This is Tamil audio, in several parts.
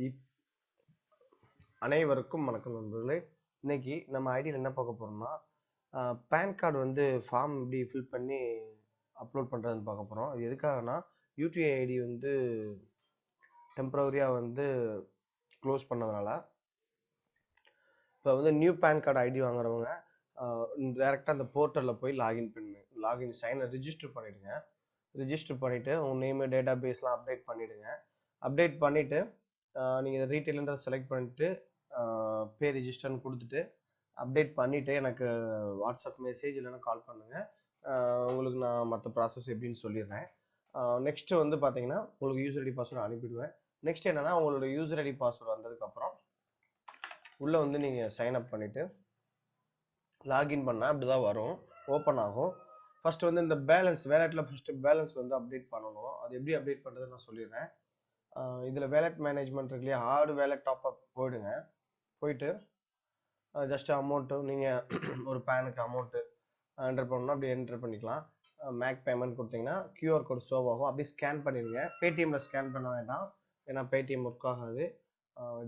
இப் அனைவருக்கும் வணக்கம் நண்பர்களே. இன்னைக்கு நம்ம ஐடியில் என்ன பார்க்க போறோம்னா, பேன் கார்டு வந்து ஃபார்ம் எப்படி ஃபில் பண்ணி அப்லோட் பண்ணுறதுன்னு பார்க்க போகிறோம். அது எதுக்காகனா யூடிஐ ஐடி வந்து டெம்பரவரியாக வந்து க்ளோஸ் பண்ணதுனால இப்போ வந்து நியூ பேன் கார்டு ஐடி வாங்குறவங்க டேரெக்டாக அந்த போர்ட்டலில் போய் லாகின் சைனை ரிஜிஸ்டர் பண்ணிவிடுங்க. ரிஜிஸ்டர் பண்ணிவிட்டு உங்கள் நேமு டேட்டா பேஸ்லாம் அப்டேட் பண்ணிவிடுங்க. அப்டேட் பண்ணிவிட்டு நீங்கள் ரீட்டெயில்ன்றதை செலக்ட் பண்ணிவிட்டு பே ரிஜிஸ்டர்னு கொடுத்துட்டு அப்டேட் பண்ணிவிட்டு எனக்கு வாட்ஸ்அப் மெசேஜ் இல்லைன்னா கால் பண்ணுங்கள். உங்களுக்கு நான் மற்ற ப்ராசஸ் எப்படின்னு சொல்லிடுறேன். நெக்ஸ்ட்டு வந்து பார்த்தீங்கன்னா உங்களுக்கு யூசர் ஐடி பாஸ்வேர்டு அனுப்பிடுவேன். நெக்ஸ்ட் என்னென்னா உங்களோட யூசர் ஐடி பாஸ்வேர்டு வந்ததுக்கப்புறம் உள்ளே வந்து நீங்கள் சைன் அப் பண்ணிவிட்டு லாகின் பண்ணால் அப்படி தான் வரும், ஓப்பன் ஆகும். ஃபஸ்ட்டு வந்து இந்த வேலெட்டில் ஃபஸ்ட்டு பேலன்ஸ் வந்து அப்டேட் பண்ணணும். அது எப்படி அப்டேட் பண்ணுறதுன்னு நான் சொல்லிடுறேன். இதில் வேலெட் மேனேஜ்மெண்ட் இருக்கு இல்லையா, ஹார்டு வேலெட் டாப்அப் போயிடுங்க. போயிட்டு ஜஸ்ட் அமௌண்ட்டு நீங்கள் ஒரு பேனுக்கு அமௌண்ட்டு என்டர் பண்ணணும்னா அப்படி என்டர் பண்ணிக்கலாம். மேக் பேமெண்ட் கொடுத்தீங்கன்னா கியூஆர் கோடு ஷோ ஆகும், அப்படியே ஸ்கேன் பண்ணிடுங்க. பேடிஎம்மில் ஸ்கேன் பண்ண வேண்டாம், ஏன்னா பேடிஎம் ஒர்க் ஆகாது.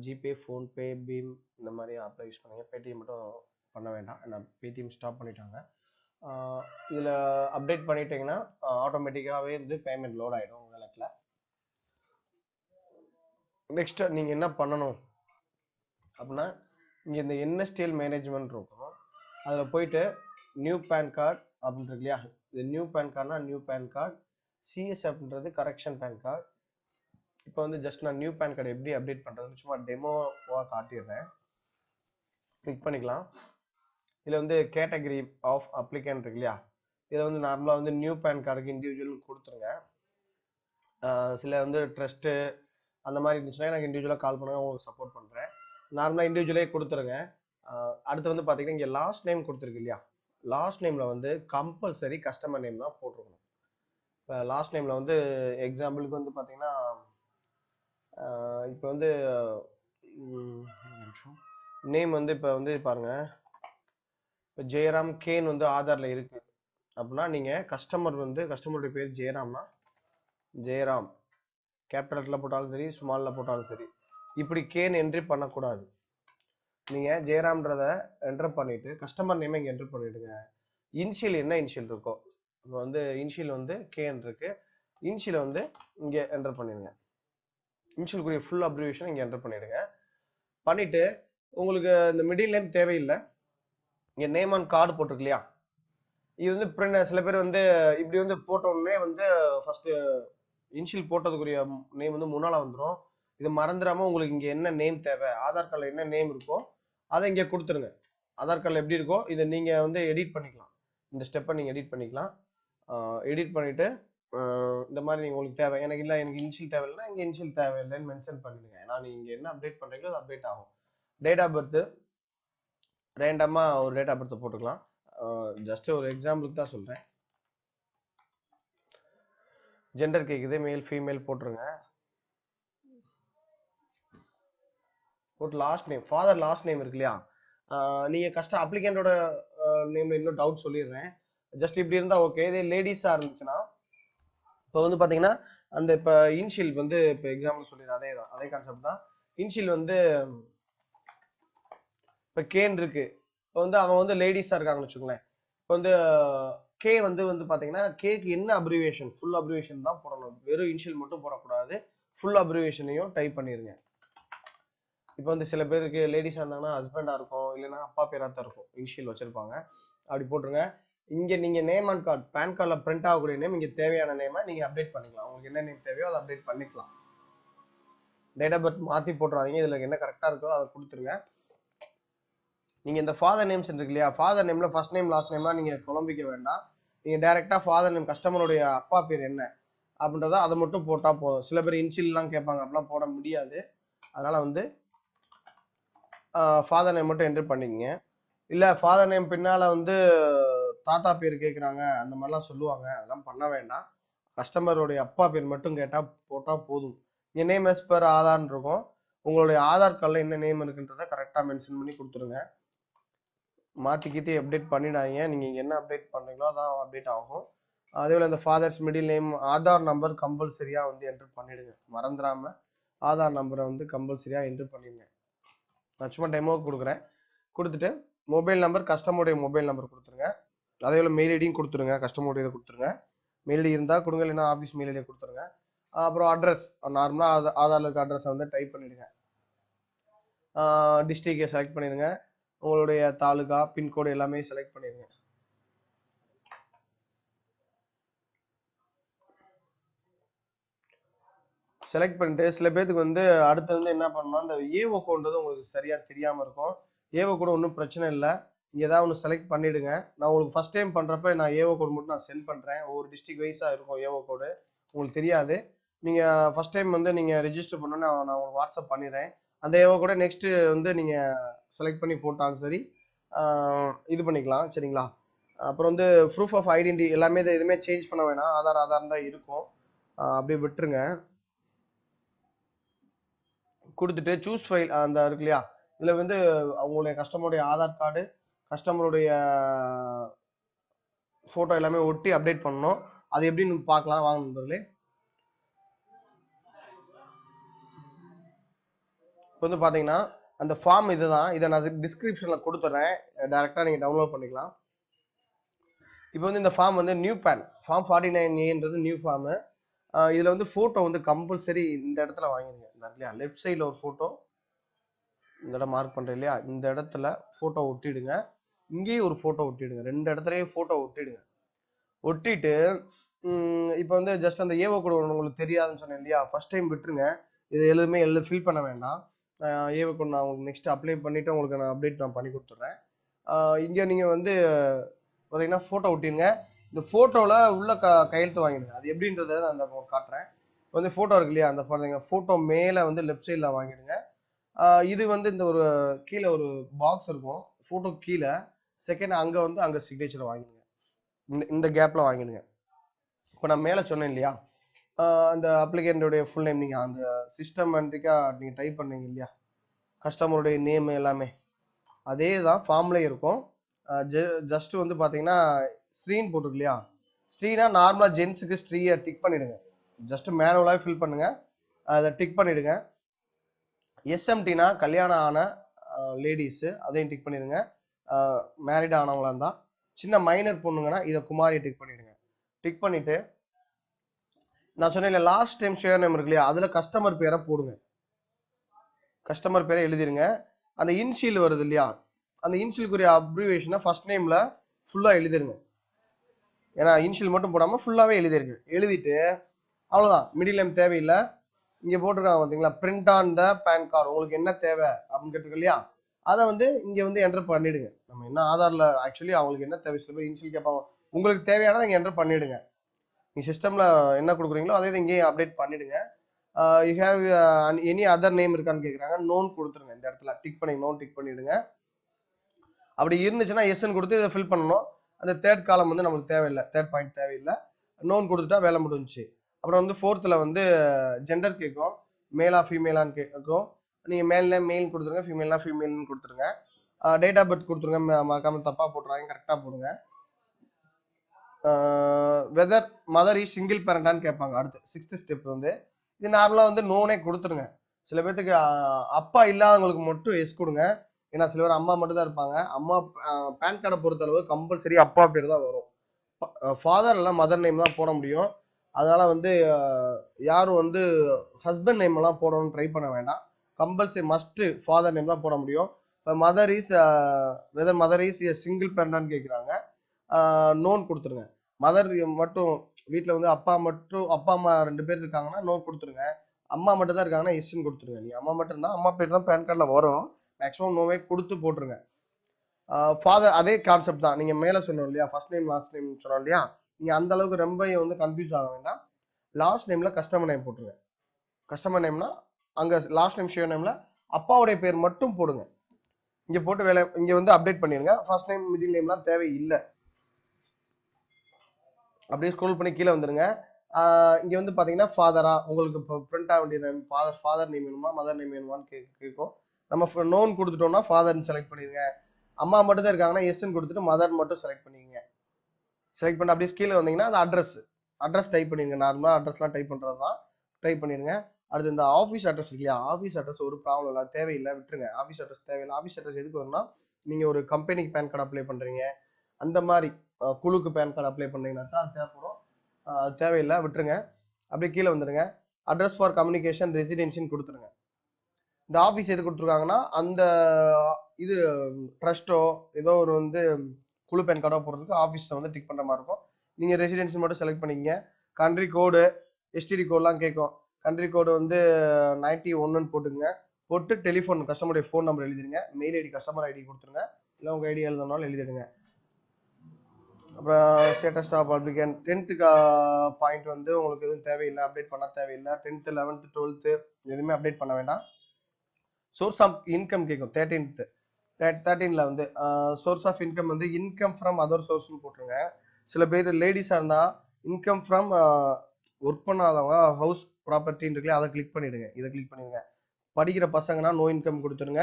ஜிபே, ஃபோன்பே, பீம் இந்த மாதிரி ஆப்பில் யூஸ் பண்ணுங்க. பேடிஎம் மட்டும் பண்ண வேண்டாம், ஏன்னா பேடிஎம் ஸ்டாப் பண்ணிட்டாங்க. இதில் அப்டேட் பண்ணிட்டீங்கன்னா ஆட்டோமேட்டிக்காகவே வந்து பேமெண்ட் லோட் ஆகிடும் உங்கள் வேலெட்டில். நெக்ஸ்ட்டு நீங்கள் என்ன பண்ணணும் அப்படின்னா, இங்கே இந்த என்எஸ்டிஎல் மேனேஜ்மெண்ட் இருக்கும், அதில் போயிட்டு நியூ பேன் கார்டு அப்படின்றது இல்லையா, இது நியூ பேன் கார்டுனா நியூ பேன் கார்டு, சிஎஸ் அப்படின்றது கரெக்ஷன் பேன் கார்டு. இப்போ வந்து ஜஸ்ட் நான் நியூ பேன் கார்டு எப்படி அப்டேட் பண்ணுறதுன்னு சும்மா டெமோவாக காட்டிடுறேன். கிளிக் பண்ணிக்கலாம். இதில் வந்து கேட்டகரி ஆஃப் அப்ளிகன்ட் இருக்கு இல்லையா, இதில் வந்து நார்மலாக வந்து நியூ பேன் கார்டுக்கு இண்டிவிஜுவல் கொடுத்துருங்க. சில வந்து ட்ரஸ்ட்டு அந்த மாதிரி இருந்துச்சுன்னா எனக்கு இண்டிவிஜுவலாக கால் பண்ணுங்க, உங்களுக்கு சப்போர்ட் பண்ணுறேன். நார்மலாக இண்டிவிஜுவலே கொடுத்துருங்க. அடுத்து வந்து பார்த்தீங்கன்னா இங்கே லாஸ்ட் நேம் கொடுத்துருக்கு இல்லையா, லாஸ்ட் நேமில் வந்து கம்பல்சரி கஸ்டமர் நேம் தான் போட்டிருக்கணும். இப்போ லாஸ்ட் நேமில் வந்து எக்ஸாம்பிளுக்கு வந்து பார்த்தீங்கன்னா இப்போ வந்து நேம் வந்து இப்போ வந்து பாருங்கள், இப்போ ஜெயராம் கேன் வந்து ஆதாரில் இருக்குது அப்படின்னா நீங்கள் கஸ்டமருடைய பேர் ஜெயராம்னா ஜெயராம் கேபிட்டலில் போட்டாலும் சரி, ஸ்மாலில் போட்டாலும் சரி, இப்படி கேன் என்ட்ரி பண்ணக்கூடாது. நீங்கள் ஜெயராம்ன்றதை என்டர் பண்ணிவிட்டு கஸ்டமர் நேமை இங்கே என்டர் பண்ணிவிடுங்க. இனிஷியல் என்ன இனிஷியல் இருக்கோ, இப்போ வந்து இனிஷியல் வந்து கேன் இருக்கு, இனிஷியலை வந்து இங்கே என்டர் பண்ணிடுங்க. இனிஷியலுக்குரிய ஃபுல் அப்ரிவேஷன் இங்கே என்டர் பண்ணிவிடுங்க. பண்ணிவிட்டு உங்களுக்கு இந்த மிடில் நேம் தேவையில்லை, இங்கே நேம் ஆன் கார்டு போட்டிருக்கு இல்லையா, இது வந்து பிரிண்ட் சில பேர் வந்து இப்படி வந்து போட்டோன்னே வந்து ஃபஸ்ட்டு இனிஷியல் போட்டதுக்குரிய நேம் வந்து முன்னால் வந்துடும். இது மறந்துடாமல் உங்களுக்கு இங்கே என்ன நேம் தேவை, ஆதார் கார்டில் என்ன நேம் இருக்கோ அதை இங்கே கொடுத்துருங்க. ஆதார் கார்டில் எப்படி இருக்கோ இதை நீங்கள் வந்து எடிட் பண்ணிக்கலாம். இந்த ஸ்டெப்பை நீங்கள் எடிட் பண்ணிக்கலாம். எடிட் பண்ணிவிட்டு இந்த மாதிரி நீங்கள் உங்களுக்கு தேவை, எனக்கு இல்லை எனக்கு இனிஷியல் தேவையில்லைன்னா இங்கே இனிஷியல் தேவையில்லைன்னு மென்ஷன் பண்ணிடுங்க. ஏன்னா நீங்கள் என்ன அப்டேட் பண்ணுறீங்களோ அது அப்டேட் ஆகும். டேட் ஆஃப் பர்த்து ரேண்டமாக ஒரு டேட் ஆஃப் பர்த்தை போட்டுக்கலாம். ஜஸ்ட் ஒரு எக்ஸாம்பிளுக்கு தான் சொல்கிறேன். ஜெண்டர் கேட்குது, மேல் ஃபீமேல் போட்டுருங்க. போட்டு last name, father last name இருக்கு இல்லையா, நீங்கள் அப்ளிகண்டோட நேம் இன்னும் டவுட் சொல்லிடுறேன். ஜஸ்ட் இப்படி இருந்தால் ஓகே. இதே லேடிஸாக இருந்துச்சுன்னா இப்போ வந்து பார்த்தீங்கன்னா அந்த இப்போ இனிஷியல் வந்து இப்போ எக்ஸாம்பிள் சொல்லிடுறேன், அதே கான்செப்ட் தான். இனிஷியல் வந்து இப்போ கேன் இருக்கு, இப்போ வந்து அவங்க வந்து லேடிஸாக இருக்காங்கன்னு வச்சுக்கோங்களேன். இப்போ வந்து கே வந்து பார்த்தீங்கன்னா கேக்கு என்ன அப்ரிவேஷன், ஃபுல் அப்ரிவேஷன் தான் போடணும், வெறும் இனிஷியல் மட்டும் போடக்கூடாது, ஃபுல் அப்ரிவேஷனையும் டைப் பண்ணிடுங்க. இப்போ வந்து சில பேருக்கு லேடிஸாக இருந்தாங்கன்னா ஹஸ்பண்டாக இருக்கும், இல்லைன்னா அப்பா பேராக தான் இருக்கும், இனிஷியல் வச்சுருப்பாங்க, அப்படி போட்டுருங்க. இங்கே நீங்கள் நேம் ஆன் கார்டு பேன் கார்டில் பிரிண்ட் ஆகக்கூடிய நேம், இங்கே தேவையான நேமை நீங்கள் அப்டேட் பண்ணிக்கலாம். உங்களுக்கு என்ன நேம் தேவையோ அதை அப்டேட் பண்ணிக்கலாம். டேட் ஆஃப் பர்த் மாற்றி போட்டுறாதீங்க, இதில் என்ன கரெக்டாக இருக்கோ அதை கொடுத்துருங்க. நீங்கள் இந்த ஃபாதர் நேம்ஸ் இருக்கு இல்லையா, ஃபாதர் நேமில் ஃபர்ஸ்ட் நேம் லாஸ்ட் நேம்லாம் நீங்கள் குழம்பிக்க வேண்டாம். நீங்கள் டைரெக்டாக ஃபாதர் நேம் கஸ்டமருடைய அப்பா பேர் என்ன அப்படின்றத அதை மட்டும் போட்டால் போதும். சில பேர் இனிஷியல்லாம் கேட்பாங்க, அப்படிலாம் போட முடியாது. அதனால் வந்து ஃபாதர் நேம் மட்டும் என்டர் பண்ணிக்கங்க. இல்லை ஃபாதர் நேம் பின்னால் வந்து தாத்தா பேர் கேட்குறாங்க அந்த மாதிரிலாம் சொல்லுவாங்க, அதெல்லாம் பண்ண வேண்டாம். கஸ்டமருடைய அப்பா பேர் மட்டும் போட்டால் போதும். இங்கே நேம் எஸ் பர் ஆதார்னு இருக்கும், உங்களுடைய ஆதார் கார்டில் என்ன நேம் இருக்குன்றதை கரெக்டாக மென்ஷன் பண்ணி கொடுத்துருங்க. மாற்றிக்கிட்டு அப்டேட் பண்ணிடாதீங்க, நீங்கள் இங்கே என்ன அப்டேட் பண்ணுறீங்களோ அதான் அப்டேட் ஆகும். அதே போல் இந்த father's middle name, Aadhaar number கம்பல்சரியாக வந்து என்டர் பண்ணிடுங்க, மறந்துடாமல். ஆதார் நம்பரை வந்து கம்பல்சரியாக என்ட்ரு பண்ணிடுங்க. நான் சும்மா டெமோவுக்கு கொடுக்குறேன். கொடுத்துட்டு மொபைல் நம்பர், கஸ்டமருடைய மொபைல் நம்பர் கொடுத்துருங்க. அதே போல் மெயில் ஐடியும் கொடுத்துருங்க. கஸ்டமருடைய இதை கொடுத்துருங்க. மெயில் ஐடி இருந்தால் கொடுங்க, இல்லைன்னா ஆஃபீஸ் மெயில் ஐடியை கொடுத்துருங்க. அப்புறம் அட்ரஸ், நார்மலாக ஆதாரில் இருக்க அட்ரஸை வந்து டைப் பண்ணிடுங்க. டிஸ்ட்ரிக்டை செலக்ட் பண்ணிடுங்க. உங்களுடைய தாலுகா, பின்கோடு எல்லாமே செலக்ட் பண்ணிடுங்க. செலக்ட் பண்ணிட்டு சில பேருக்கு வந்து அடுத்து வந்து என்ன பண்ணணும், அந்த ஏஓ கோடுன்றது உங்களுக்கு சரியா தெரியாம இருக்கும். ஏஓ கோடு ஒன்றும் பிரச்சனை இல்லை. நீங்க ஏதாவது ஒன்று செலக்ட் பண்ணிடுங்க. நான் உங்களுக்கு ஃபர்ஸ்ட் டைம் பண்றப்ப நான் ஏஓ கோடு மட்டும் நான் சென்ட் பண்றேன். ஒவ்வொரு டிஸ்ட்ரிக்ட் வைஸா இருக்கும் ஏஓ கோடு, உங்களுக்கு தெரியாது. நீங்க ஃபர்ஸ்ட் டைம் வந்து நீங்க ரெஜிஸ்டர் பண்ணோன்னு நான் உங்களுக்கு வாட்ஸ்அப் பண்ணிடுறேன். அந்த ஏஓ கோட நெக்ஸ்ட் வந்து நீங்க செலக்ட் பண்ணி போட்டாலும் சரி, இது பண்ணிக்கலாம். சரிங்களா? அப்புறம் வந்து ப்ரூஃப் ஆஃப் ஐடென்டி எல்லாமே எதுவுமே சேஞ்ச் பண்ண வேணாம். ஆதார் தான் இருக்கும். அப்படியே விட்டுருங்க. கொடுத்துட்டு சூஸ் ஃபைல் அந்த இருக்கு இல்லையா, இதில் வந்து அவங்களுடைய கஸ்டமருடைய ஆதார் கார்டு, கஸ்டமருடைய ஃபோட்டோ எல்லாமே ஒட்டி அப்டேட் பண்ணணும். அது எப்படின்னு பார்க்கலாம் வாங்க நண்பர்களே. இப்போ வந்து பார்த்தீங்கன்னா அந்த ஃபார்ம் இதுதான். இதை நான் டிஸ்கிரிப்ஷனில் கொடுத்துட்றேன், டைரெக்டாக நீங்கள் டவுன்லோட் பண்ணிக்கலாம். இப்போ வந்து இந்த ஃபார்ம் வந்து new PAN form 49A new form. இதில் வந்து ஃபோட்டோ வந்து கம்பல்சரி இந்த இடத்துல வாங்கிடுங்க. இல்லையா, லெஃப்ட் சைடில் ஒரு ஃபோட்டோ, இந்த இடம் மார்க் பண்ணுறேன் இல்லையா, இந்த இடத்துல ஃபோட்டோ ஒட்டிடுங்க. இங்கேயும் ஒரு ஃபோட்டோ ஒட்டிடுங்க. 2 இடத்துலையும் ஃபோட்டோ ஒட்டிடுங்க. ஒட்டிட்டு இப்போ வந்து ஜஸ்ட் அந்த ஏஓ கோடு உங்களுக்கு தெரியாதுன்னு சொன்னேன் இல்லையா, ஃபர்ஸ்ட் டைம் விட்டுருங்க. இது எதுவுமே ஃபில் பண்ண வேண்டாம். ஏஓ கோடு நான் உங்களுக்கு நெக்ஸ்ட் அப்ளை பண்ணிவிட்டு உங்களுக்கு நான் அப்டேட் நான் பண்ணி கொடுத்துட்றேன். இங்கே நீங்கள் வந்து பார்த்தீங்கன்னா ஃபோட்டோ ஒட்டிடுங்க. இந்த ஃபோட்டோவில் உள்ள கையெழுத்து வாங்கிடுங்க. அது எப்படின்றத நான் அந்த காட்டுறேன். வந்து ஃபோட்டோ இருக்கு இல்லையா, அந்த ஃபோட்டோ மேலே வந்து லெஃப்ட் சைடில் வாங்கிடுங்க. இது வந்து இந்த ஒரு கீழே ஒரு பாக்ஸ் இருக்கும், ஃபோட்டோ கீழே செகண்ட் அங்கே சிக்னேச்சர் வாங்கிடுங்க. இந்த கேப்பில் வாங்கிடுங்க. இப்போ நான் மேலே சொன்னேன் இல்லையா, அந்த அப்ளிகேண்டோடைய ஃபுல் நேம் நீங்கள் அந்த சிஸ்டமேட்டிக்காக நீங்கள் டைப் பண்ணீங்க இல்லையா, கஸ்டமருடைய நேம் எல்லாமே அதே தான் ஃபார்ம்லேயே இருக்கும். ஜஸ்ட் வந்து பார்த்தீங்கன்னா ஸ்க்ரீன் போட்டுருக்கு இல்லையா, ஸ்ரீனா நார்மலாக ஜென்ஸுக்கு ஸ்ரீயை டிக் பண்ணிவிடுங்க. ஜஸ்ட் மேனுவலாக ஃபில் பண்ணுங்க, அதை டிக் பண்ணிவிடுங்க. எஸ்எம்டினா கல்யாணம் ஆன லேடிஸு, அதையும் டிக் பண்ணிடுங்க. மேரிட் ஆனவங்களா இருந்தால், சின்ன மைனர் பொண்ணுங்கன்னா இதை குமாரியை டிக் பண்ணிடுங்க. டிக் பண்ணிட்டு நான் சொன்னேன் லாஸ்ட் டைம் ஷேர் நேம் இருக்கு இல்லையா, அதில் கஸ்டமர் பேரை போடுங்க. கஸ்டமர் பேரை எழுதிருங்க. அந்த இன்ஷியல் வருது இல்லையா, அந்த இன்ஷியலுக்குரிய அப்ரிவேஷனை ஃபர்ஸ்ட் நேமில் ஃபுல்லாக எழுதிருங்க. ஏன்னா இன்ஷியல் மட்டும் போடாமல் ஃபுல்லாகவே எழுதிருக்கு. எழுதிட்டு அவ்வளோதான், மிடில் நேம் தேவையில்லை. இங்கே போட்டிருக்காங்க பார்த்தீங்களா, print on the PAN card, உங்களுக்கு என்ன தேவை அப்படின்னு கேட்டிருக்கு இல்லையா, அதை வந்து இங்கே வந்து என்டர் பண்ணிடுங்க. நம்ம என்ன ஆதாரில் ஆக்சுவலி அவங்களுக்கு என்ன தேவை, சில பேர் இன்ஷியல் கேட்பாங்க, உங்களுக்கு தேவையானதை இங்கே என்டர் பண்ணிடுங்க. நீங்கள் சிஸ்டமில் என்ன கொடுக்குறீங்களோ அதே இங்கேயும் அப்டேட் பண்ணிடுங்க. You have any other name இருக்கான்னு கேட்குறாங்க, நோன் கொடுத்துருங்க. இந்த இடத்துல டிக் பண்ணி நோன் டிக் பண்ணிடுங்க. அப்படி இருந்துச்சுன்னா எஸ்ன்னு கொடுத்து இதை ஃபில் பண்ணணும். அந்த தேர்ட் காலம் வந்து நம்மளுக்கு தேவையில்லை, தேர்ட் பாயிண்ட் தேவையில்லை. நோன் கொடுத்துட்டா வேலை முடிஞ்சிச்சு. அப்புறம் வந்து ஃபோர்த்தில் வந்து ஜெண்டர் கேட்கும், மேலா ஃபீமேலான்னு கேட்கும். நீங்கள் மேல்னா மெயில் கொடுத்துருங்க, ஃபீமேல்னா ஃபீமேல்னு கொடுத்துருங்க. டேட் ஆஃப் பர்த் கொடுத்துருங்க, மறக்காமல் தப்பாக போட்டுறாங்க, கரெக்டாக போடுங்க. வெதர் மதர் இஸ் சிங்கிள் பேரண்டான்னு கேட்பாங்க. அடுத்து 6th ஸ்டெப் வந்து இது நார்மலாக வந்து நோனே கொடுத்துருங்க. சில பேர்த்துக்கு அப்பா இல்லாதவங்களுக்கு மட்டும் எஸ் கொடுங்க. ஏன்னா சில பேர் அம்மா மட்டும் தான் இருப்பாங்க. அம்மா பேன் கார்டை பொறுத்தளவு கம்பல்சரி அப்பா பேர் தான் வரும். ஃபாதர் எல்லாம் மதர் நேம் தான் போட முடியும். அதனால வந்து யாரும் வந்து ஹஸ்பண்ட் நேம் எல்லாம் போடணும்னு ட்ரை பண்ண வேண்டாம். கம்பல்சரி மஸ்ட் ஃபாதர் நேம் தான் போட முடியும். இப்போ mother is whether mother is single பேரண்டான்னு கேட்குறாங்க, நோன் கொடுத்துருங்க. மதர் மட்டும் வீட்டில் வந்து அப்பா அம்மா 2 பேர் இருக்காங்கன்னா நோன் கொடுத்துருங்க. அம்மா மட்டும் தான் இருக்காங்கன்னா எஸ்ன்னு கொடுத்துருங்க. நீ அம்மா மட்டும் இருந்தால் அம்மா பேர் தான் பேன் கார்டில் வரும், மேக்ஸிமம் நோவே கொடுத்து போட்டுருங்க. ஃபாதர் அதே கான்செப்ட் தான். நீங்கள் மேலே சொன்னோம் இல்லையா, ஃபர்ஸ்ட் நேம் லாஸ்ட் நேம் சொன்னோம் இல்லையா, நீங்கள் அந்த அளவுக்கு ரொம்ப வந்து கன்ஃபியூஸ் ஆக வேண்டாம். லாஸ்ட் நேமில் கஸ்டமர் நேம் போட்டுருங்க. கஸ்டமர் நேம்னா அங்கே லாஸ்ட் நேம் ஷேர் நேமில் அப்பாவுடைய பேர் மட்டும் போடுங்க. இங்கே போட்டு வேலை இங்கே வந்து அப்டேட் பண்ணிடுங்க. ஃபர்ஸ்ட் நேம் மிடில் நேம்லாம் தேவையில்லை. அப்படியே ஸ்க்ரோல் பண்ணி கீழே வந்துருங்க. இங்கே வந்து பார்த்தீங்கன்னா ஃபாதரா, உங்களுக்கு இப்போ பிரிண்ட் ஆக வேண்டிய நேம் ஃபாதர் நேம் வேணுமா மதர் நேம் வேணுமான்னு கேட்கும். நம்ம நோன் கொடுத்துட்டோம்னா ஃபாதர்னு செலக்ட் பண்ணிடுங்க. அம்மா மட்டும் தான் இருக்காங்கன்னா எஸ்ன்னு கொடுத்துட்டு மதர் மட்டும் செலக்ட் பண்ணிக்கங்க. செலக்ட் பண்ணி அப்படியே கீழே வந்தீங்கன்னா அந்த அட்ரஸ் டைப் பண்ணிடுங்க. நார்மலாக அட்ரஸ்லாம் டைப் பண்ணுறது தான், டைப் பண்ணிடுங்க. அடுத்து இந்த ஆஃபீஸ் அட்ரஸ் இல்லையா, ஆஃபீஸ் அட்ரஸ் ஒரு ப்ராப்ளம் இல்லை, தேவையில்லை, விட்டுருங்க. ஆஃபீஸ் அட்ரஸ் தேவையில்லை. ஆஃபீஸ் அட்ரஸ் எதுக்கு வரும்னா, நீங்கள் ஒரு கம்பெனிக்கு பேன் கார்டு அப்ளை பண்ணுறீங்க, அந்த மாதிரி குழுக்கு பேன் கார்டு அப்ளை பண்ணுறீங்கன்னா தான் அது தேவைப்படும். அது தேவையில்லை, விட்டுருங்க. அப்படியே கீழே வந்துடுங்க. அட்ரஸ் ஃபார் கம்யூனிகேஷன் ரெசிடென்சின்னு கொடுத்துருங்க. இந்த ஆஃபீஸ் எது கொடுத்துருக்காங்கன்னா, அந்த இது ட்ரஸ்ட்டோ ஏதோ ஒரு குழு பேன் கார்டோ போடுறதுக்கு ஆஃபீஸில் டிக் பண்ணுற மாதிரி இருக்கும். நீங்கள் ரெசிடென்சி மட்டும் செலக்ட் பண்ணிக்கங்க. கண்ட்ரி கோடு, எஸ்டிடி கோடெலாம் கேட்கும். கண்ட்ரி கோடு 91ன்னு போட்டுங்க. போட்டு டெலிஃபோன் கஸ்டமருடைய ஃபோன் நம்பர் எழுதிடுங்க. மெயில் ஐடி கஸ்டமர் ஐடி கொடுத்துருங்க. இல்லை உங்கள் ஐடி எழுதணும்னாலும் எழுதிடுங்க. அப்புறம் status of applicant 10th point உங்களுக்கு எதுவும் தேவையில்லை, அப்டேட் பண்ண தேவையில்லை. 10th 11th 12th எதுவுமே அப்டேட் பண்ண வேண்டாம். சோர்ஸ் ஆஃப் இன்கம் கேட்கும் 13ல source of income income from other சோர்ஸ்னு போட்டுருங்க. சில பேர் லேடிஸாக இருந்தால் இன்கம் ஃப்ரம் ஒர்க் பண்ணாதவங்க ஹவுஸ் ப்ராப்பர்ட்டின்னு இருக்குல்ல, அதை கிளிக் பண்ணிடுங்க. இதை கிளிக் பண்ணிடுங்க. படிக்கிற பசங்கன்னா நோ இன்கம் கொடுத்துருங்க.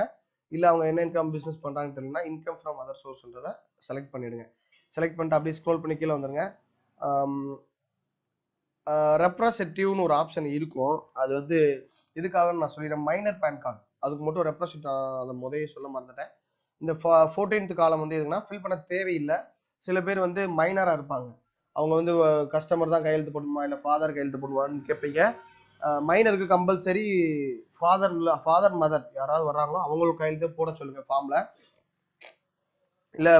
இல்லை அவங்க என்ன இன்கம் பிஸ்னஸ் பண்ணுறாங்கன்னு தெரியலனா இன்கம் ஃப்ரம் அதர் சோர்ஸ்ன்றதை செலக்ட் பண்ணிடுங்க. செலக்ட் பண்ணிட்டு அப்படியே ஸ்க்ரோல் பண்ணி கீழே வந்துருங்க. ரெப்ரசன்டேட்டிவ்னு ஒரு ஆப்ஷன் இருக்கும். அது இதுக்காக நான் சொல்லிடுறேன். மைனர் பேன் கார்டு அதுக்கு மட்டும் ரெப்ரசன்ட், அதை முதலே சொல்ல மறந்துட்டேன். இந்த 14th காலம் எதுக்குன்னா ஃபில் பண்ண தேவையில்லை. சில பேர் மைனராக இருப்பாங்க. அவங்க கஸ்டமர் தான் கையெழுத்து போடணுமா இல்லை ஃபாதர் கையெழுத்து போடுவான்னு கேட்பீங்க. மைனருக்கு கம்பல்சரி ஃபாதர் மதர் யாராவது வர்றாங்களோ அவங்களுக்கு கையெழுத்து போட சொல்லுங்க ஃபார்ம்ல. இல்லை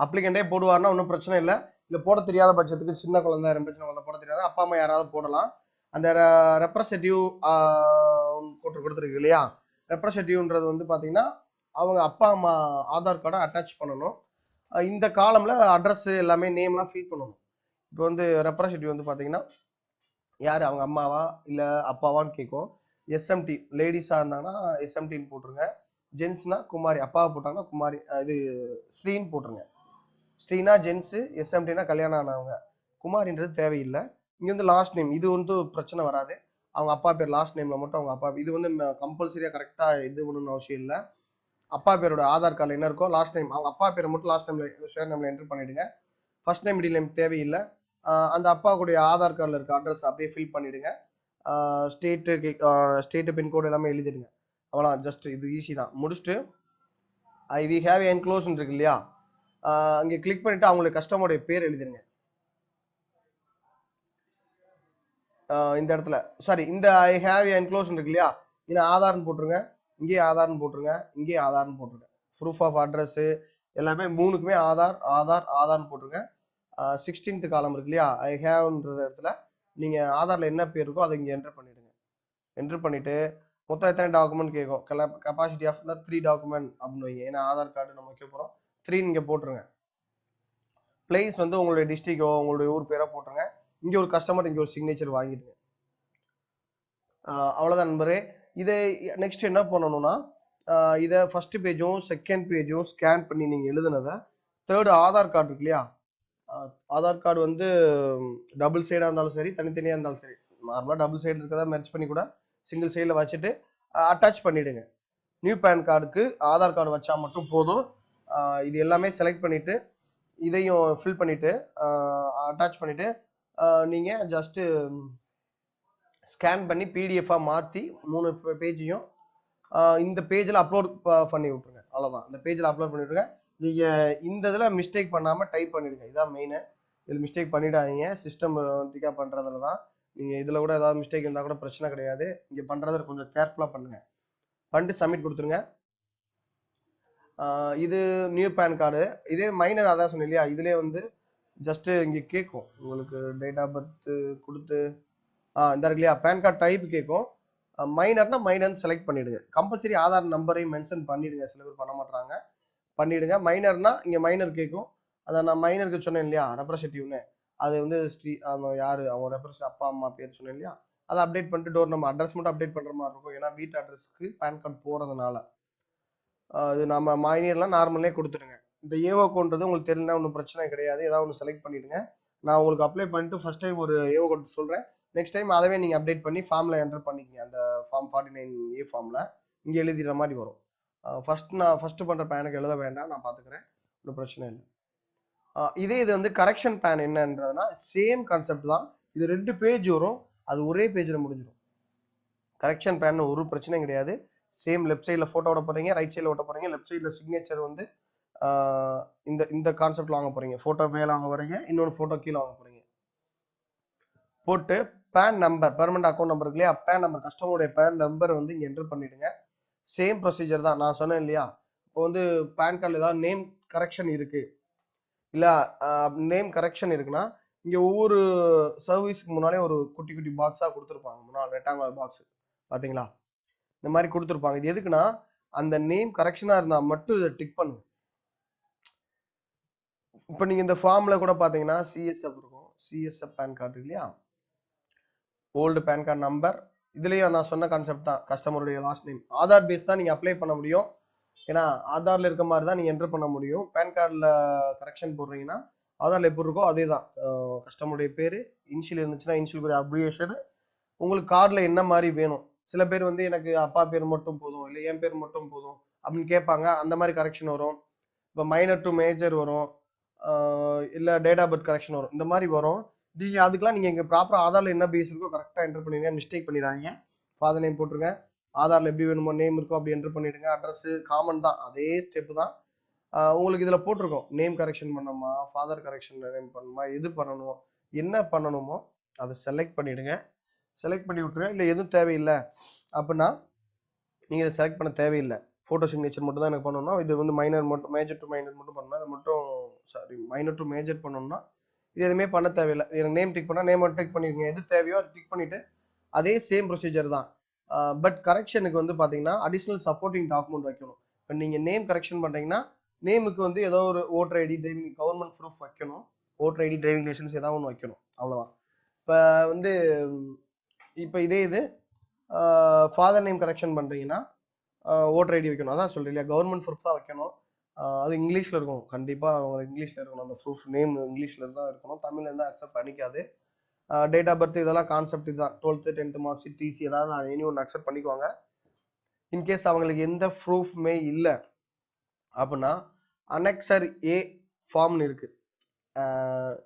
அப்ளிகண்டே போடுவார்னா ஒன்றும் பிரச்சனை இல்லை. இல்லை போட தெரியாத பட்சத்துக்கு சின்ன குழந்தை, ரொம்ப சின்ன குழந்தை போட தெரியாத அப்பா அம்மா யாராவது போடலாம். அந்த ரெப்ரசன்டேட்டிவ் கொடுத்துருக்கு இல்லையா, ரெப்ரசன்டேட்டிவ்ன்றது பார்த்தீங்கன்னா அவங்க அப்பா அம்மா ஆதார் கார்டை அட்டாச் பண்ணணும். இந்த காலம்ல அட்ரஸ் எல்லாமே நேம்லாம் ஃபீட் பண்ணணும். இப்போ ரெப்ரசன்டேட்டிவ் பார்த்தீங்கன்னா யார், அவங்க அம்மாவா இல்லை அப்பாவான்னு கேட்கும். எஸ்எம்டி லேடிஸாக இருந்தாங்கன்னா எஸ்எம்டின்னு போட்டுருங்க. ஜென்ஸ்னா குமாரி, அப்பாவை போட்டாங்கன்னா குமாரி, இது ஸ்ரீன்னு போட்டுருங்க. ஸ்ரீனா ஜென்ஸு, எஸ்எம்டினா கல்யாணம் ஆனவங்க. குமாரின்றது தேவையில்லை. இங்கே லாஸ்ட் நேம் இது பிரச்சனை வராது. அவங்க அப்பா பேர் லாஸ்ட் நேம்ல மட்டும் அவங்க அப்பா இது கம்பல்சரியாக கரெக்டாக இது பண்ணணும்னு அவசியம் இல்லை. அப்பா பேரோட ஆதார் கார்டில் என்ன இருக்கோ லாஸ்ட் நேம் அவங்க அப்பா பேரை மட்டும் லாஸ்ட் நேம்ல ஷேர் நேம்ல என்ட்ரு பண்ணிடுங்க. ஃபர்ஸ்ட் நேம் மிடில் நேம் தேவையில்லை. அந்த அப்பாவுடைய ஆதார் கார்டில் இருக்க அட்ரஸ் அப்படியே ஃபில் பண்ணிடுங்க. ஸ்டேட்டு பின்கோடு எல்லாமே எழுதிடுங்க. அவ்வளோதான், ஜஸ்ட் இது ஈஸி தான். முடிச்சுட்டு வி ஹேவ் என்க்ளோஸ்ன்னு இருக்கு இல்லையா, அங்கே கிளிக் பண்ணிட்டு அவங்களுடைய கஸ்டமருடைய பேர் எழுதிடுங்க. இந்த இடத்துல சாரி, இந்த ஐ ஹேவ் என்க்ளோஸ் இருக்கு இல்லையா, இல்லை ஆதார்னு போட்டுருங்க. இங்கேயே ஆதார்னு போட்டுருங்க, இங்கேயே ஆதார்னு போட்டுருங்க. ப்ரூஃப் ஆஃப் அட்ரஸ் எல்லாமே மூணுக்குமே ஆதார்னு போட்டுருங்க. 16th காலம் இருக்கு இல்லையா, ஐ ஹேவ்ன்ற இடத்துல நீங்கள் ஆதாரில் என்ன பேர் இருக்கோ அதை இங்கே என்டர் பண்ணிடுங்க. என்டர் பண்ணிட்டு மொத்தம் எத்தனை டாக்குமெண்ட் கேட்கும், கெப்பாசிட்டி ஆஃப் 3 டாக்குமெண்ட் அப்படின்னு வைங்க. ஏன்னா ஆதார் கார்டு நம்ம வைக்க போகிறோம். 3 இங்கே போட்டுருங்க. பிளேஸ் உங்களுடைய டிஸ்ட்ரிக்டோ உங்களுடைய ஊர் பேரோ போட்டுருங்க. இங்கே ஒரு கஸ்டமர் இங்கே ஒரு சிக்னேச்சர் வாங்கிடுங்க. அவ்வளோதான் நண்பரே. இதை நெக்ஸ்ட் என்ன பண்ணணும்னா, இதை ஃபர்ஸ்ட் பேஜும் செகண்ட் பேஜும் ஸ்கேன் பண்ணி நீங்கள் எழுதுனதை தேர்டு ஆதார் கார்டு இருக்கு இல்லையா, ஆதார் கார்டு டபுள் சைடாக இருந்தாலும் சரி தனித்தனியாக இருந்தாலும் சரி, நார்மலாக டபுள் சைடு இருக்கிறதா மெர்ஜ் பண்ணி கூட சிங்கிள் சைடில் வச்சுட்டு அட்டாச் பண்ணிவிடுங்க. நியூ பேன் கார்டுக்கு ஆதார் கார்டு வச்சா மட்டும் போதும். இது எல்லாமே செலக்ட் பண்ணிவிட்டு இதையும் ஃபில் பண்ணிவிட்டு அட்டாச் பண்ணிவிட்டு நீங்கள் ஜஸ்ட்டு ஸ்கேன் பண்ணி பிடிஎஃபாக மாற்றி 3 பேஜையும் இந்த பேஜில் அப்லோட் பண்ணி விட்ருங்க. அவ்வளோதான், இந்த பேஜில் அப்லோட் பண்ணி விட்ருங்க. நீங்கள் இந்த இதில் மிஸ்டேக் பண்ணாமல் டைப் பண்ணிவிடுங்க. இதான் மெயினு. இதில் மிஸ்டேக் பண்ணிடாதீங்க. சிஸ்டம் டிக்காக பண்ணுறதுல தான். நீங்கள் இதில் கூட ஏதாவது மிஸ்டேக் இருந்தால் கூட பிரச்சனை கிடையாது. இங்கே பண்ணுறதுல கொஞ்சம் கேர்ஃபுல்லாக பண்ணுங்கள். பண்ணிட்டு சப்மிட் கொடுத்துருங்க. இது நியூ பேன் கார்டு. இதே மைனர் அதான் சொன்னேன் இல்லையா, இதிலே ஜஸ்ட்டு இங்கே கேட்கும் உங்களுக்கு டேட் ஆஃப் பர்த் கொடுத்து இந்த இருக்கு இல்லையா, பேன் கார்டு டைப் கேட்கும். மைனர்னா மைனர்னு செலக்ட் பண்ணிவிடுங்க. கம்பல்சரி ஆதார் நம்பரையும் மென்ஷன் பண்ணிவிடுங்க. சில பேர் பண்ண மாட்டாங்க, பண்ணிவிடுங்க. மைனர்னா இங்கே மைனர் கேட்கும். அதை நான் மைனருக்கு சொன்னேன் இல்லையா ரெப்ரசன்டேட்டிவ்னு, அது ஸ்ரீ யார் அவங்க ரெப்ரசன்ட் அப்பா அம்மா பேர் சொன்னேன் இல்லையா, அதை அப்டேட் பண்ணிட்டு டோர் நம்ம அட்ரஸ் மட்டும் அப்டேட் பண்ணுற மாதிரி இருக்கும். ஏன்னா வீட்டு அட்ரஸ்க்கு பேன் கார்டு போகிறதுனால இது நம்ம மைனர்லாம் நார்மலே கொடுத்துடுங்க. இந்த ஏஓகோன்றது உங்களுக்கு தெரியலனா ஒன்றும் பிரச்சனை கிடையாது. ஏதாவது ஒன்று செலக்ட் பண்ணிவிடுங்க. நான் உங்களுக்கு அப்ளை பண்ணிட்டு ஃபர்ஸ்ட் டைம் ஒரு ஏஓ கோட் சொல்கிறேன். நெக்ஸ்ட் டைம் அதவே நீங்கள் அப்டேட் பண்ணி ஃபார்மில் என்டர் பண்ணிக்கங்க. அந்த ஃபார்ம் 49A ஃபார்மில் இங்கே எழுதிடுற மாதிரி வரும். நான் ஃபஸ்ட்டு பண்ணுற பேனுக்கு எழுத வேண்டாம், நான் பார்த்துக்கிறேன், ஒன்றும் பிரச்சனை இல்லை. இதே இது கரெக்ஷன் பேன் என்னன்றதுனா சேம் கான்செப்ட் தான். இது 2 பேஜ் வரும், அது ஒரே பேஜில் முடிஞ்சிடும். கரெக்ஷன் பேன் ஒரு பிரச்சனையும் கிடையாது. சேம் லெஃப்ட் சைடில் ஃபோட்டோ ஓட போகிறீங்க, ரைட் சைடில் ஓட்ட போகிறீங்க. லெஃப்ட் சைடில் சிக்னேச்சர் வந்து இந்த இந்த கான்செப்டில் வாங்க போகிறீங்க. ஃபோட்டோ மேலே வாங்க போகிறீங்க, இன்னொரு ஃபோட்டோ கீழே வாங்க போகிறீங்க. போட்டு PAN number, permanent account number இருக்கு இல்லையா, பேன் நம்பர், கஸ்டமருடைய பேன் நம்பர் வந்து இங்கே என்டர் பண்ணிடுங்க. சேம் ப்ரொசீஜர் தான் நான் சொன்னேன் இல்லையா. இப்போ வந்து பேன் கார்டில் ஏதாவது நேம் கரெக்ஷன் இருக்கு இல்லை, நேம் கரெக்ஷன் இருக்குன்னா இங்கே ஒவ்வொரு சர்வீஸ்க்கு முன்னாலே ஒரு குட்டி குட்டி பாக்ஸாக கொடுத்துருப்பாங்க. முன்னாள் ரெக்டாங்குலர் பாக்ஸ் பார்த்தீங்களா, இந்த மாதிரி கொடுத்துருப்பாங்க. இது எதுக்குன்னா அந்த நேம் கரெக்ஷனாக இருந்தால் மட்டும் இதை டிக் பண்ணுங்க. இப்போ நீங்கள் இந்த ஃபார்மில் கூட பார்த்தீங்கன்னா சிஎஸ்எஃப் இருக்கும், சிஎஸ்எஃப் பேன் கார்டு இல்லையா, ஓல்டு பேன் கார்டு நம்பர். இதுலேயும் நான் சொன்ன கான்செப்ட் தான், கஸ்டமருடைய லாஸ்ட் நேம். ஆதார் பேஸ் தான் நீங்கள் அப்ளை பண்ண முடியும். ஏன்னா ஆதாரில் இருக்க மாதிரி தான் நீங்கள் என்டர் பண்ண முடியும். பேன் கார்டில் கரெக்ஷன் போடுறீங்கன்னா ஆதாரில் எப்படி இருக்கோ அதே தான். கஸ்டமருடைய பேர், இனிஷியல் இருந்துச்சுன்னா இனிஷியல் அப்ரிவேஷன், உங்களுக்கு கார்டில் என்ன மாதிரி வேணும். சில பேர் வந்து எனக்கு அப்பா பேர் மட்டும் போதும், இல்லை என் பேர் மட்டும் போதும் அப்படின்னு கேட்பாங்க. அந்த மாதிரி கரெக்ஷன் வரும். இப்போ மைனர் டு மேஜர் வரும், இல்லை டேட் ஆஃப் பர்த் கரெக்ஷன் வரும். இந்த மாதிரி வரும். நீங்கள் அதுக்கெல்லாம் நீங்கள் இங்கே ப்ராப்பராக ஆதாரில் என்ன பேஸ் இருக்கோ கரெக்டாக என்டர் பண்ணிடுங்க. மிஸ்டேக் பண்ணிடுறாங்க. ஃபாதர் நேம் போட்டுருங்க, ஆதாரில் எப்படி வேணுமோ நேம் இருக்கோ அப்படி என்டர் பண்ணிடுங்க. அட்ரஸ் காமன் தான், அதே ஸ்டெப்பு தான். உங்களுக்கு இதில் போட்டிருக்கோம் நேம் கரெக்ஷன் பண்ணணுமா, ஃபாதர் கரெக்ஷன் நேம் பண்ணணுமா, எது பண்ணணும், என்ன பண்ணணுமோ அதை செலக்ட் பண்ணிடுங்க. செலக்ட் பண்ணி விட்டுருங்க. இல்லை எதுவும் தேவையில்லை அப்படின்னா நீங்கள் இதை செலக்ட் பண்ண தேவையில்லை. ஃபோட்டோ சிக்னேச்சர் மட்டும் தான் எனக்கு பண்ணணும்னா இது வந்து மைனர் மட்டும், மேஜர் டு மைனர் மட்டும் பண்ணணும். அது மட்டும் மைனர் டு மேஜர் பண்ணணும்னா இது எதுவுமே பண்ண தேவையில்லை. எனக்கு நேம் டிக் பண்ணால் நேம் மட்டும் டிக் பண்ணிருங்க. எது தேவையோ அது டிக் பண்ணிட்டு அதே சேம் ப்ரொசீஜர் தான். பட் கரெக்ஷனுக்கு வந்து பார்த்தீங்கன்னா அடிஷ்னல் சப்போர்ட்டிங் டாக்குமெண்ட் வைக்கணும். இப்போ நீங்கள் நேம் கரெக்ஷன் பண்ணுறீங்கன்னா நேமுக்கு வந்து ஏதோ ஒரு voter ID, driving, government proof வைக்கணும். ஓட்டர் ஐடி, டிரைவிங் லைசன்ஸ் ஏதாவது ஒன்று வைக்கணும், அவ்வளோதான். இப்போ வந்து இப்போ இதே இது ஃபாதர் நேம் கரெக்ஷன் பண்ணுறீங்கன்னா ஓட்டர் ஐடி வைக்கணும். அதான் சொல்கிறேன் இல்லையா, கவர்மெண்ட் ப்ரூஃப் தான் வைக்கணும். அது இங்கிலீஷில் இருக்கும், கண்டிப்பாக உங்களுக்கு இங்கிலீஷில் இருக்கணும். அந்த ப்ரூஃப் நேம் இங்கிலீஷில் தான் இருக்கணும், தமிழில் இருந்தால் அக்செப்ட் பண்ணிக்காது. டேட் ஆஃப் பர்த் இதெல்லாம் கான்செப்ட் இதுதான். 12th 10th mark sheet, DC ஏதாவது நான் இனி ஒன்று அக்செப்ட் பண்ணிக்குவாங்க. இன்கேஸ் அவங்களுக்கு எந்த ப்ரூஃப்மே இல்லை அப்படின்னா அனெக்சர் ஏ ஃபார்ம்னு இருக்கு.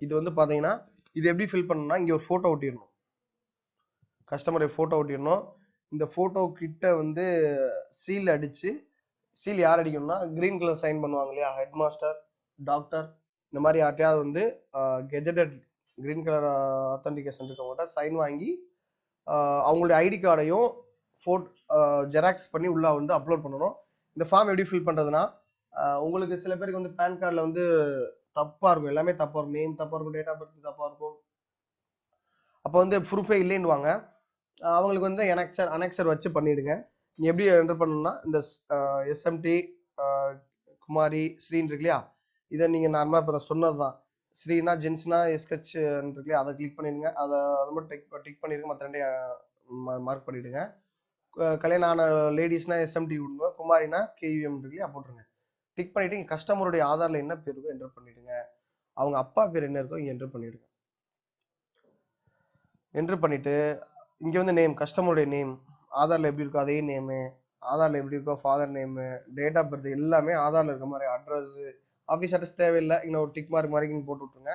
இது வந்து பார்த்தீங்கன்னா இது எப்படி ஃபில் பண்ணணும்னா இங்கே ஒரு ஃபோட்டோ ஒட்டிடணும், கஸ்டமருடைய ஃபோட்டோ ஒட்டிடணும். இந்த ஃபோட்டோ கிட்ட வந்து சீல் அடிச்சு, சீல் யார் அடிக்கணும்னா கிரீன் கலர் சைன் பண்ணுவாங்க இல்லையா, ஹெட் மாஸ்டர், டாக்டர், இந்த மாதிரி யார்ட்டையாவது வந்து கெஜெட்டட் கிரீன் கலர் ஆத்தன்டிகேஷன் இருக்கவங்கள்ட்ட சைன் வாங்கி அவங்களுடைய ஐடி கார்டையும் ஜெராக்ஸ் பண்ணி உள்ள வந்து அப்லோட் பண்ணணும். இந்த ஃபார்ம் எப்படி ஃபில் பண்ணுறதுன்னா உங்களுக்கு சில பேருக்கு வந்து பேன் கார்டில் வந்து தப்பாக இருக்கும், எல்லாமே தப்பாக இருக்கும், நேம் தப்பாக இருக்கும், டேட் ஆஃப் பர்த் தப்பாக இருக்கும். அப்போ வந்து ப்ரூஃபே இல்லைன்னுவாங்க. அவங்களுக்கு வந்து அனெக்சர் வச்சு பண்ணிடுங்க. நீ எப்படி என்டர் பண்ணணும்னா இந்த எஸ்எம்டி குமாரி ஸ்ரீன் இருக்கு இல்லையா, இதை நீங்கள் நார்மலாக இப்போ சொன்னது தான். ஸ்ரீனா ஜென்ஸ்னா எஸ்கச் இருக்கு இல்லையா, அதை கிளிக் பண்ணிடுங்க. அதை மட்டும் டிக் பண்ணிடுங்க, மற்ற ரெண்டையும் மார்க் பண்ணிடுங்க. கல்யாணம் ஆன லேடிஸ்னா எஸ்எம்டி விடுங்க, குமாரினா கேயூஎம் இருக்கு இல்லையா போட்டுருங்க. டிக் பண்ணிட்டு இங்கே கஸ்டமருடைய ஆதாரில் என்ன பேர் இருக்கோ என்டர் பண்ணிடுங்க, அவங்க அப்பா பேர் என்ன இருக்கோ இங்கே என்டர் பண்ணிடுங்க. என்டர் பண்ணிட்டு இங்கே வந்து நேம், கஸ்டமருடைய நேம் ஆதாரில் எப்படி இருக்கோ அதே நேமு, ஆதாரில் எப்படி இருக்கோ father name, date of birth எல்லாமே ஆதாரில் இருக்க மாதிரி, அட்ரஸ், ஆஃபீஸ் அட்ரஸ் தேவையில்லை, இங்கே ஒரு டிக் மார்க் மாதிரி இங்கே போட்டு விட்ருங்க.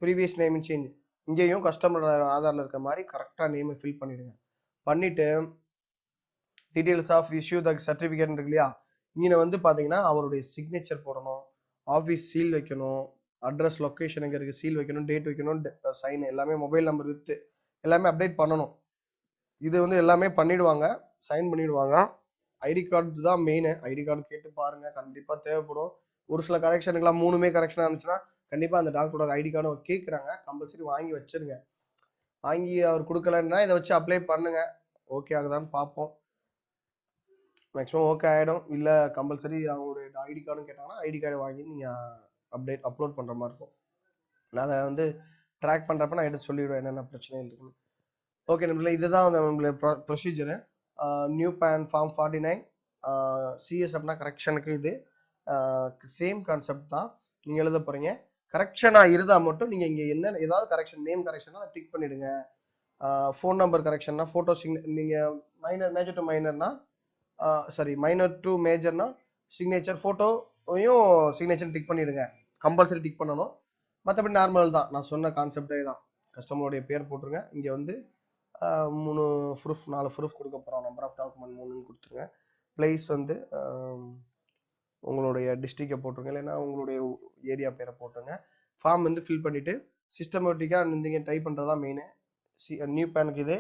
ப்ரீவியஸ் நேம் சேஞ்ச், இங்கேயும் கஸ்டமரோட ஆதாரில் இருக்க மாதிரி கரெக்டாக நேமை ஃபில் பண்ணிடுங்க. பண்ணிட்டு details of issue the certificate இருக்கு இல்லையா, இங்கே வந்து பார்த்தீங்கன்னா அவருடைய சிக்னேச்சர் போடணும், ஆஃபீஸ் சீல் வைக்கணும், அட்ரஸ் லொக்கேஷன் எங்கே இருக்குது சீல் வைக்கணும், டேட் வைக்கணும், சைன் எல்லாமே, மொபைல் நம்பர் வித்து எல்லாமே அப்டேட் பண்ணணும். இது வந்து எல்லாமே பண்ணிடுவாங்க, சைன் பண்ணிடுவாங்க. ஐடி கார்டு தான் மெயின். ஐடி கார்டு கேட்டு பாருங்க, கண்டிப்பாக தேவைப்படும். ஒரு சில கரெக்ஷனுக்குலாம் 3மே கரெக்ஷனாக இருந்துச்சுன்னா கண்டிப்பாக அந்த டாக்டரோட ஐடி கார்டு கேட்குறாங்க, கம்பல்சரி வாங்கி வச்சிருங்க. வாங்கி அவர் கொடுக்கலன்னா இதை வச்சு அப்ளை பண்ணுங்க, ஓகே ஆகுதான்னு பார்ப்போம். மேக்ஸிமம் ஓகே ஆகிடும். இல்லை கம்பல்சரி அவங்களுடைய ஐடி கார்டும் கேட்டாங்கன்னா ஐடி கார்டு வாங்கி நீங்கள் அப்லோட் பண்ணுற மாதிரி இருக்கும். நான் அதை வந்து ட்ராக் பண்ணுறப்ப நான் எடுத்து சொல்லிவிடுவேன் என்னென்ன பிரச்சனை இருக்குன்னு. ஓகே நம்மள இதுதான் நம்மளுடைய procedure. New PAN form 49 CS அப்படின்னா கரெக்ஷனுக்கு இது சேம் கான்செப்ட் தான். நீங்கள் எழுத போகிறீங்க. கரெக்ஷனாக இருந்தால் மட்டும் நீங்கள் இங்கே என்ன ஏதாவது கரெக்ஷன், நேம் கரெக்ஷனா அதை டிக் பண்ணிவிடுங்க. ஃபோன் நம்பர் கரெக்ஷன்னா ஃபோட்டோ நீங்கள் மேஜர் டு மைனர்னா மைனர் டு மேஜர்னா சிக்னேச்சர், ஃபோட்டோவையும் சிக்னேச்சர் டிக் பண்ணிடுங்க, கம்பல்சரி டிக் பண்ணணும். மற்றபடி நார்மல் தான், நான் சொன்ன கான்செப்டே தான். கஸ்டமருடைய பேர் போட்டுருங்க. இங்கே வந்து 3 ப்ரூஃப் 4 ப்ரூஃப் கொடுக்க போகிறோம். நம்பர் ஆஃப் டாக்குமெண்ட் 3ன்னு கொடுத்துருங்க. பிளேஸ் வந்து உங்களுடைய டிஸ்ட்ரிக்டை போட்டுருங்க, இல்லைன்னா உங்களுடைய ஏரியா பேரை போட்டுருங்க. ஃபார்ம் வந்து ஃபில் பண்ணிவிட்டு சிஸ்டமேட்டிக்காக நீங்கள் டைப் பண்ணுறதா மெயினு. நியூ பேனுக்கு இது,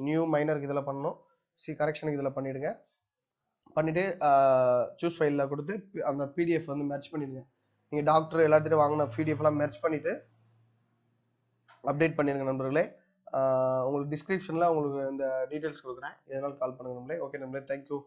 நியூ மைனருக்கு இதில் பண்ணணும், கரெக்ஷனுக்கு இதில் பண்ணிவிடுங்க. பண்ணிவிட்டு சூஸ் ஃபைலில் கொடுத்து அந்த பிடிஎஃப் வந்து மெர்ஜ் பண்ணிடுங்க. நீங்கள் டாக்டர் எல்லாத்தையும் வாங்கின பிடிஎஃப்லாம் மெர்ஜ் பண்ணிவிட்டு அப்டேட் பண்ணிடுங்க நண்பர்களே. உங்களுக்கு டிஸ்கிரிப்ஷனில் உங்களுக்கு இந்த டீட்டெயில்ஸ் கொடுக்குறேன், எதனாலும் கால் பண்ணுங்க நண்பர்களே. ஓகே நண்பர்களே, தேங்க்யூ.